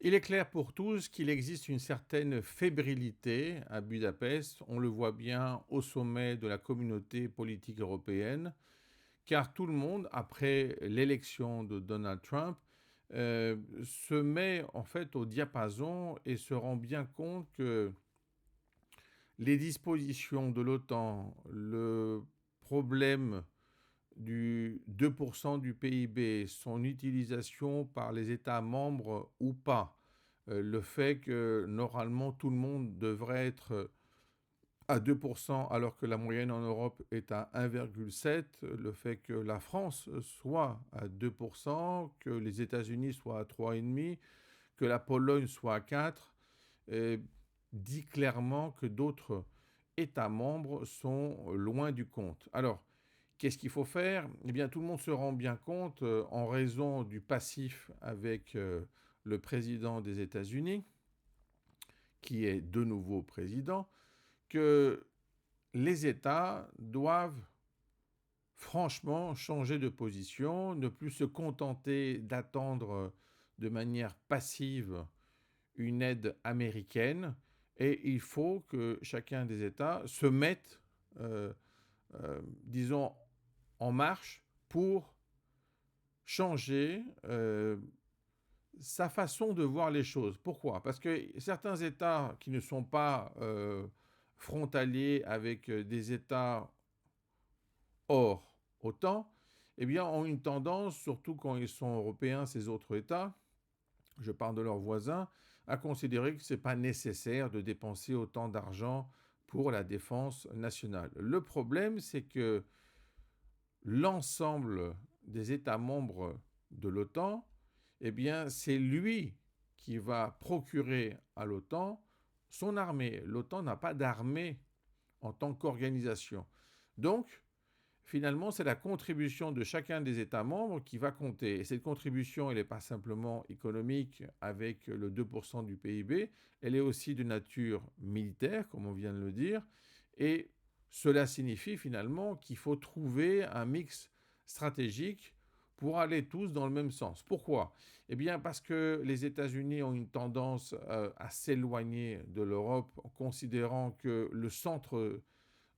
Il est clair pour tous qu'il existe une certaine fébrilité à Budapest. On le voit bien au sommet de la communauté politique européenne, car tout le monde, après l'élection de Donald Trump, se met en fait au diapason et se rend bien compte que les dispositions de l'OTAN, le problème du 2% du PIB, son utilisation par les États membres ou pas, le fait que normalement tout le monde devrait être à 2% alors que la moyenne en Europe est à 1,7, le fait que la France soit à 2%, que les États-Unis soient à 3,5, que la Pologne soit à 4, dit clairement que d'autres États membres sont loin du compte. Alors, qu'est-ce qu'il faut faire? Eh bien, tout le monde se rend bien compte, en raison du passif avec le président des États-Unis, qui est de nouveau président, que les États doivent franchement changer de position, ne plus se contenter d'attendre de manière passive une aide américaine, et il faut que chacun des États se mette, disons, en marche pour changer sa façon de voir les choses. Pourquoi? Parce que certains États qui ne sont pas frontaliers avec des États hors OTAN, eh bien, ont une tendance, surtout quand ils sont européens, ces autres États, je parle de leurs voisins, à considérer que ce n'est pas nécessaire de dépenser autant d'argent pour la défense nationale. Le problème, c'est que l'ensemble des États membres de l'OTAN, eh bien, c'est lui qui va procurer à l'OTAN son armée. L'OTAN n'a pas d'armée en tant qu'organisation. Donc, finalement, c'est la contribution de chacun des États membres qui va compter. Et cette contribution, elle n'est pas simplement économique avec le 2% du PIB, elle est aussi de nature militaire, comme on vient de le dire, et cela signifie finalement qu'il faut trouver un mix stratégique pour aller tous dans le même sens. Pourquoi? Eh bien parce que les États-Unis ont une tendance à s'éloigner de l'Europe en considérant que le centre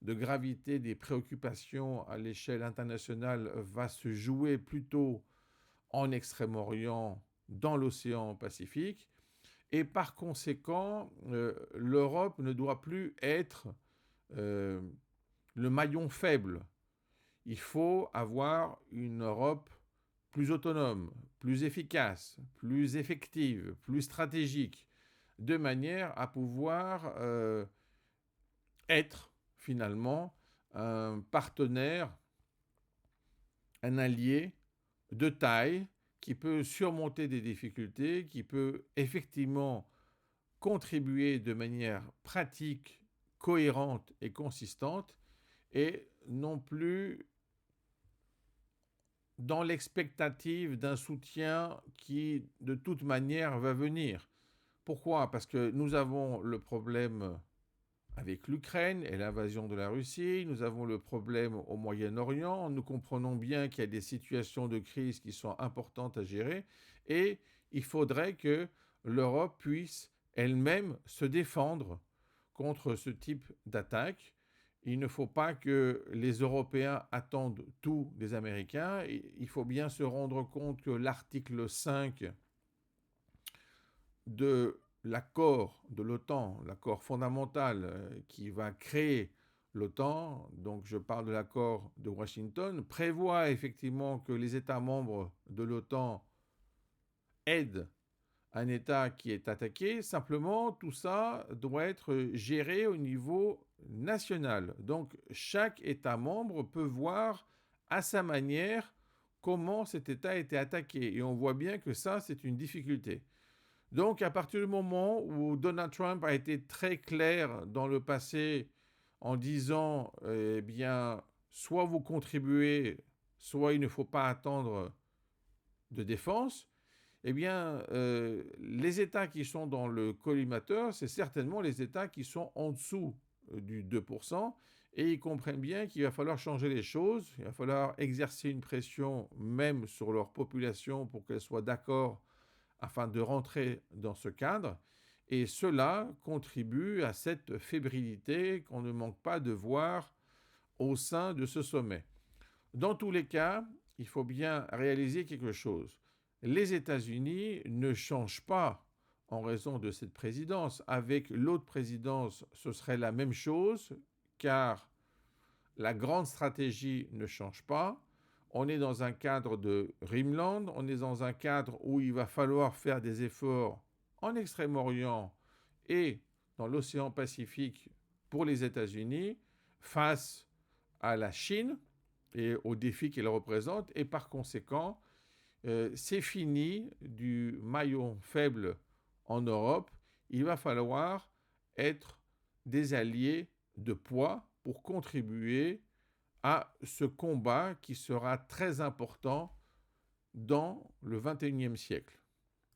de gravité des préoccupations à l'échelle internationale va se jouer plutôt en Extrême-Orient, dans l'océan Pacifique. Et par conséquent, l'Europe ne doit plus être euh, le maillon faible. Il faut avoir une Europe plus autonome, plus efficace, plus effective, plus stratégique, de manière à pouvoir être finalement un partenaire, un allié de taille qui peut surmonter des difficultés, qui peut effectivement contribuer de manière pratique, cohérente et consistante, et non plus dans l'expectative d'un soutien qui, de toute manière, va venir. Pourquoi? Parce que nous avons le problème avec l'Ukraine et l'invasion de la Russie, nous avons le problème au Moyen-Orient, nous comprenons bien qu'il y a des situations de crise qui sont importantes à gérer, et il faudrait que l'Europe puisse elle-même se défendre contre ce type d'attaque. Il ne faut pas que les Européens attendent tout des Américains. Il faut bien se rendre compte que l'article 5 de l'accord de l'OTAN, l'accord fondamental qui va créer l'OTAN, donc je parle de l'accord de Washington, prévoit effectivement que les États membres de l'OTAN aident un État qui est attaqué. Simplement, tout ça doit être géré au niveau national. Donc chaque État membre peut voir à sa manière comment cet État a été attaqué. Et on voit bien que ça, c'est une difficulté. Donc, à partir du moment où Donald Trump a été très clair dans le passé en disant, eh bien, soit vous contribuez, soit il ne faut pas attendre de défense, eh bien, les États qui sont dans le collimateur, c'est certainement les États qui sont en dessous du 2%, et ils comprennent bien qu'il va falloir changer les choses, il va falloir exercer une pression même sur leur population pour qu'elle soit d'accord afin de rentrer dans ce cadre. Et cela contribue à cette fébrilité qu'on ne manque pas de voir au sein de ce sommet. Dans tous les cas, il faut bien réaliser quelque chose. Les États-Unis ne changent pas en raison de cette présidence. Avec l'autre présidence, ce serait la même chose, car la grande stratégie ne change pas. On est dans un cadre de Rimland, on est dans un cadre où il va falloir faire des efforts en Extrême-Orient et dans l'océan Pacifique pour les États-Unis face à la Chine et aux défis qu'elle représente. Et par conséquent, c'est fini du maillon faible en Europe. Il va falloir être des alliés de poids pour contribuer à ce combat qui sera très important dans le XXIe siècle.